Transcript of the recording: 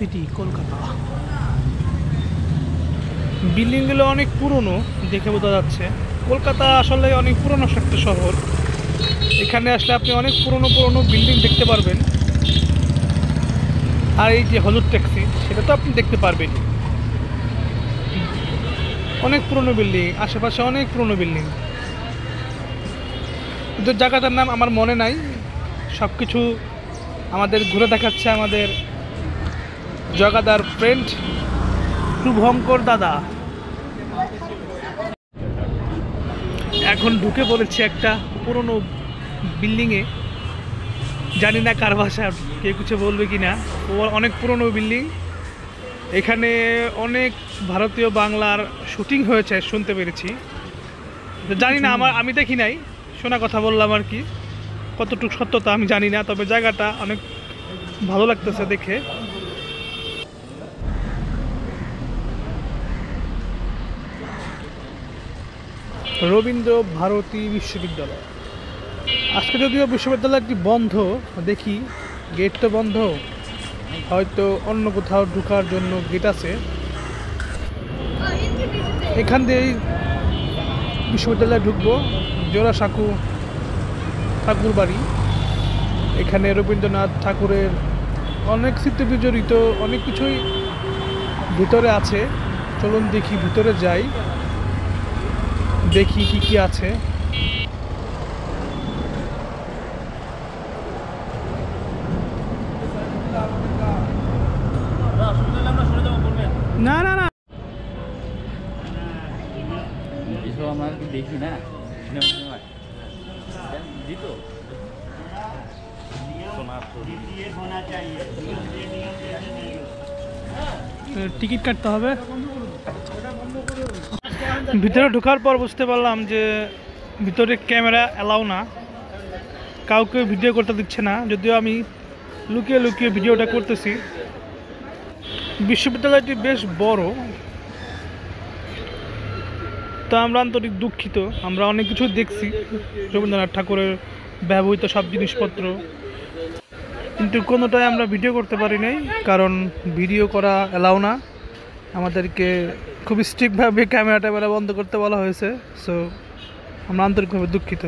City Kolkata. বিল্ডিংগুলো অনেক পুরনো দেখে বোঝা যাচ্ছে। কলকাতা আসলে অনেক পুরনো একটা শহর। এখানে আসলে আপনি অনেক পুরনো পুরনো বিল্ডিং দেখতে পারবেন। আর এই যে হলুদ ট্যাক্সি, সেটা তো আপনি দেখতে পারবেন। অনেক পুরনো বিল্ডিং, আশেপাশে অনেক পুরনো বিল্ডিং, কিন্তু জায়গাটার নাম আমার মনে নাই। সব কিছু আমাদের ঘুরে দেখাচ্ছে আমাদের জগাদার ফ্রেন্ড শুভঙ্কর দাদা। এখন ঢুকে পড়েছি একটা পুরনো বিল্ডিংয়ে। জানি না কার ভাষা, কেউ কিছু বলবে কি না। অনেক পুরনো বিল্ডিং। এখানে অনেক ভারতীয় বাংলার শুটিং হয়েছে শুনতে পেরেছি। জানি না, আমি দেখি নাই, শোনা কথা বললাম আর কি। কতটুকু সত্যতা আমি জানি না, তবে জায়গাটা অনেক ভালো লাগতেছে দেখে। রবীন্দ্র ভারতী বিশ্ববিদ্যালয়। আজকে যদিও বিশ্ববিদ্যালয়টি বন্ধ, দেখি গেট তো বন্ধ, হয়তো অন্য কোথাও ঢোকার জন্য গেট আছে। এখান দিয়েই বিশ্ববিদ্যালয়ে ঢুকবো। জোড়াসাঁকো ঠাকুর বাড়ি। এখানে রবীন্দ্রনাথ ঠাকুরের অনেক স্মৃতি বিজড়িত অনেক কিছুই ভিতরে আছে। চলুন দেখি, ভিতরে যাই, দেখি কি কি আছে। না না না, দেখি না টিকিট কাটতে হবে। ভিতরে ঢোকার পর বুঝতে পারলাম যে ভিতরে ক্যামেরা অ্যালাউ না, কাউকে ভিডিও করতে দিচ্ছে না। যদিও আমি লুকিয়ে লুকিয়ে ভিডিওটা করতেছি। বিশ্ববিদ্যালয়টি বেশ বড়, তো আমরা আন্তরিক দুঃখিত। আমরা অনেক কিছু দেখছি, রবীন্দ্রনাথ ঠাকুরের ব্যবহৃত সব জিনিসপত্র, কিন্তু কোনোটাই আমরা ভিডিও করতে পারি নাই, কারণ ভিডিও করা অ্যালাউ না। আমাদেরকে খুব স্ট্রিক্টভাবে ক্যামেরা ট্যামেরা বন্ধ করতে বলা হয়েছে। সো আমরা আন্তরিকভাবে দুঃখিত।